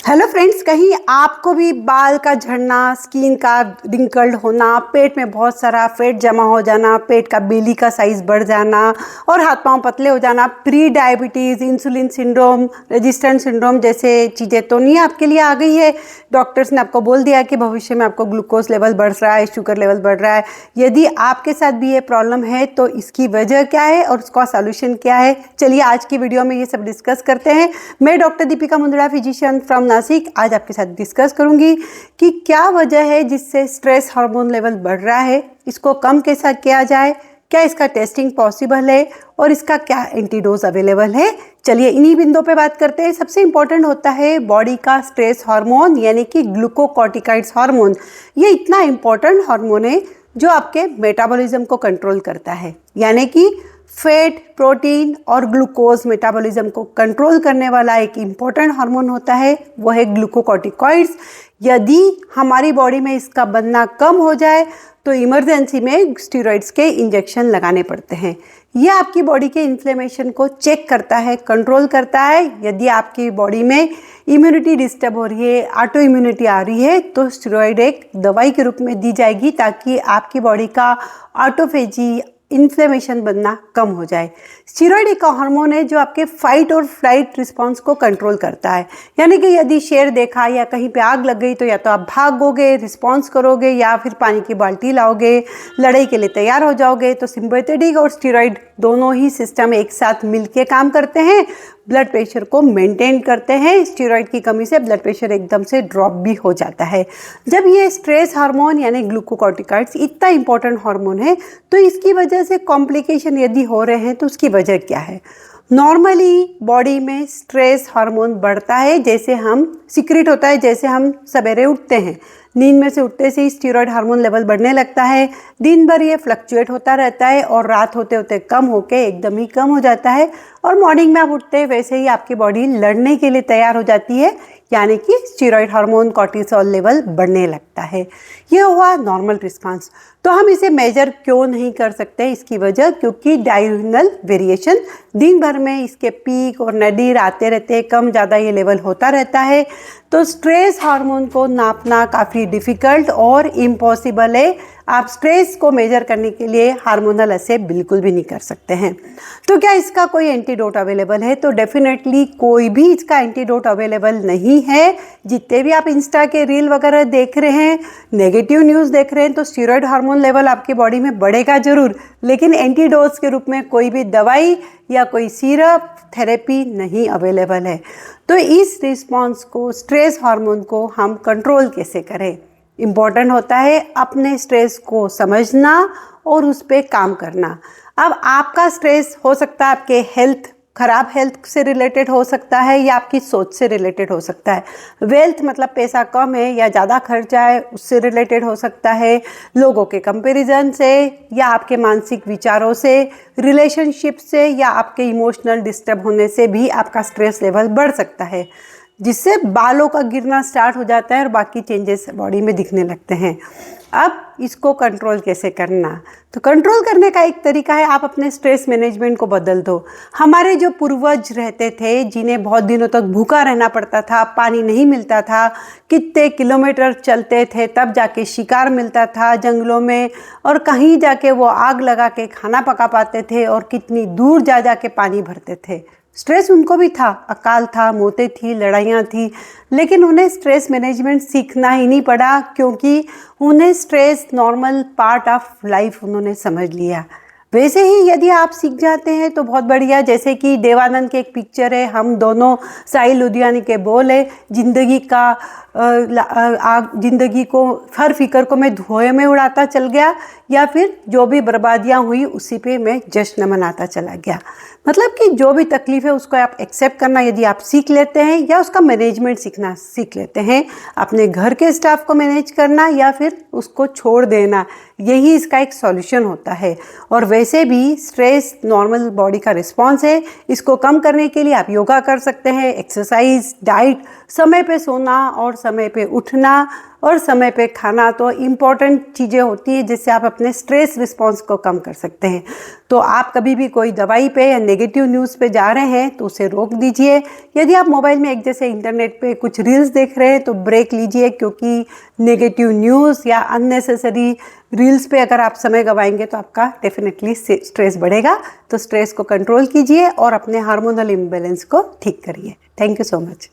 Hello friends, कहीं आपको भी बाल का झड़ना, स्किन का रिंकल्ड होना, पेट में बहुत सारा फैट जमा हो जाना, पेट का बेली का साइज बढ़ जाना और हाथ पांव पतले हो जाना, pre diabetes, insulin syndrome, resistant syndrome जैसे चीज़ें तो नहीं आपके लिए आ गई है। डॉक्टर्स ने आपको बोल दिया कि भविष्य में आपको ग्लूकोज लेवल बढ़ रहा है, शुगर लेवल बढ़ रहा है। यदि आपके साथ भी ये प्रॉब्लम है तो इसकी वजह क्या है और उसका सॉल्यूशन क्या है, चलिए आज की वीडियो में ये सब डिस्कस करते हैं। मैं doctor Deepika Mundada, physician from Nashik, आज आपके साथ डिस्कस करूंगी कि क्या वजह है जिससे स्ट्रेस हार्मोन लेवल बढ़ रहा है, इसको कम कैसा किया जाए, क्या इसका टेस्टिंग पॉसिबल है और इसका क्या एंटीडोज अवेलेबल है। चलिए इन्हीं बिंदुओं पे बात करते हैं। सबसे इंपॉर्टेंट होता है बॉडी का स्ट्रेस हार्मोन यानी कि ग्लूकोकॉर्टिकॉइड्स हार्मोन। ये इतना इंपॉर्टेंट हार्मोन है जो आपके मेटाबॉलिज्म को कंट्रोल करता है, यानी कि फैट, प्रोटीन और ग्लूकोज मेटाबॉलिज्म को कंट्रोल करने वाला एक इम्पॉर्टेंट हार्मोन होता है, वो है ग्लूकोकॉर्टिकॉइड्स। यदि हमारी बॉडी में इसका बनना कम हो जाए तो इमरजेंसी में स्टेरॉइड्स के इंजेक्शन लगाने पड़ते हैं। यह आपकी बॉडी के इन्फ्लेमेशन को चेक करता है, कंट्रोल करता है। यदि आपकी बॉडी में इम्यूनिटी डिस्टर्ब हो रही है, ऑटो इम्यूनिटी आ रही है, तो स्टेरॉइड एक दवाई के रूप में दी जाएगी ताकि आपकी बॉडी का ऑटोफेजी, इन्फ्लेमेशन बनना कम हो जाए। स्टेरॉइड एक हार्मोन है जो आपके फाइट और फ्लाइट रिस्पांस को कंट्रोल करता है, यानी कि यदि शेर देखा या कहीं पे आग लग गई तो या तो आप भागोगे, रिस्पांस करोगे, या फिर पानी की बाल्टी लाओगे, लड़ाई के लिए तैयार हो जाओगे। तो सिंपैथेटिक और स्टेरॉइड दोनों ही सिस्टम एक साथ मिलके काम करते हैं, ब्लड प्रेशर को मेंटेन करते हैं। स्टेरॉइड की कमी से ब्लड प्रेशर एकदम से ड्रॉप भी हो जाता है। जब ये स्ट्रेस हार्मोन यानी ग्लूकोकॉर्टिकॉइड्स इतना इंपॉर्टेंट हार्मोन है तो इसकी वजह से कॉम्प्लिकेशन यदि हो रहे हैं तो उसकी वजह क्या है। नॉर्मली बॉडी में स्ट्रेस हार्मोन बढ़ता है जैसे हम सीक्रेट होता है, जैसे हम सवेरे उठते हैं, नींद में से उठते से ही स्टेरॉइड हार्मोन लेवल बढ़ने लगता है। दिन भर ये फ्लक्चुएट होता रहता है और रात होते होते कम होके एकदम ही कम हो जाता है, और मॉर्निंग में आप उठते हैं वैसे ही आपकी बॉडी लड़ने के लिए तैयार हो जाती है, यानी कि स्टेरॉइड हार्मोन कॉर्टिसोल लेवल बढ़ने लगता है। ये हुआ नॉर्मल रिस्पांस। तो हम इसे मेजर क्यों नहीं कर सकते, इसकी वजह क्योंकि डायरेक्शनल वेरिएशन दिन भर में इसके पीक और नडीर आते रहते हैं, कम ज़्यादा ये लेवल होता रहता है। तो स्ट्रेस हार्मोन को नापना काफ़ी डिफ़िकल्ट और इम्पॉसिबल है। आप स्ट्रेस को मेजर करने के लिए हार्मोनल असे बिल्कुल भी नहीं कर सकते हैं। तो क्या इसका कोई एंटीडोट अवेलेबल है? तो डेफिनेटली कोई भी इसका एंटीडोट अवेलेबल नहीं है। जितने भी आप इंस्टा के रील वगैरह देख रहे हैं, नेगेटिव न्यूज़ देख रहे हैं, तो स्टेरॉइड हार्मोन लेवल आपकी बॉडी में बढ़ेगा जरूर, लेकिन एंटीडोट्स के रूप में कोई भी दवाई या कोई सिरप, थेरेपी नहीं अवेलेबल है। तो इस रिस्पॉन्स को, स्ट्रेस हार्मोन को हम कंट्रोल कैसे करें? इम्पॉर्टेंट होता है अपने स्ट्रेस को समझना और उस पर काम करना। अब आपका स्ट्रेस हो सकता है आपके खराब हेल्थ से रिलेटेड हो सकता है या आपकी सोच से रिलेटेड हो सकता है। वेल्थ मतलब पैसा कम है या ज़्यादा खर्चा है, उससे रिलेटेड हो सकता है। लोगों के कंपैरिजन से या आपके मानसिक विचारों से, रिलेशनशिप से या आपके इमोशनल डिस्टर्ब होने से भी आपका स्ट्रेस लेवल बढ़ सकता है, जिससे बालों का गिरना स्टार्ट हो जाता है और बाकी चेंजेस बॉडी में दिखने लगते हैं। अब इसको कंट्रोल कैसे करना? तो कंट्रोल करने का एक तरीका है, आप अपने स्ट्रेस मैनेजमेंट को बदल दो। हमारे जो पूर्वज रहते थे, जिन्हें बहुत दिनों तक भूखा रहना पड़ता था, पानी नहीं मिलता था, कितने किलोमीटर चलते थे तब जाके शिकार मिलता था जंगलों में, और कहीं जाके वो आग लगा के खाना पका पाते थे और कितनी दूर जा जा के पानी भरते थे। स्ट्रेस उनको भी था, अकाल था, मौतें थी, लड़ाइयाँ थी, लेकिन उन्हें स्ट्रेस मैनेजमेंट सीखना ही नहीं पड़ा क्योंकि उन्हें stress normal part of life उन्होंने समझ लिया। वैसे ही यदि आप सीख जाते हैं तो बहुत बढ़िया। जैसे कि देवानंद की एक पिक्चर है, हम दोनों, साहिल लुधियानी के बोल है, जिंदगी को, हर फिक्र को मैं धुएं में उड़ाता चल गया, या फिर जो भी बर्बादियां हुई उसी पे मैं जश्न मनाता चला गया। मतलब कि जो भी तकलीफ है उसको आप एक्सेप्ट करना यदि आप सीख लेते हैं, या उसका मैनेजमेंट सीखना सीख लेते हैं, अपने घर के स्टाफ को मैनेज करना या फिर उसको छोड़ देना, यही इसका एक सॉल्यूशन होता है। और वैसे भी स्ट्रेस नॉर्मल बॉडी का रिस्पॉन्स है। इसको कम करने के लिए आप योगा कर सकते हैं, एक्सरसाइज, डाइट, समय पे सोना और समय पे उठना और समय पे खाना, तो इम्पॉर्टेंट चीज़ें होती हैं जिससे आप अपने स्ट्रेस रिस्पॉन्स को कम कर सकते हैं। तो आप कभी भी कोई दवाई पे या नेगेटिव न्यूज़ पे जा रहे हैं तो उसे रोक दीजिए। यदि आप मोबाइल में एक जैसे इंटरनेट पे कुछ रील्स देख रहे हैं तो ब्रेक लीजिए, क्योंकि नेगेटिव न्यूज़ या अननेसेसरी रील्स पे अगर आप समय गवाएंगे तो आपका डेफिनेटली स्ट्रेस बढ़ेगा। तो स्ट्रेस को कंट्रोल कीजिए और अपने हार्मोनल इम्बैलेंस को ठीक करिए। Thank you so much.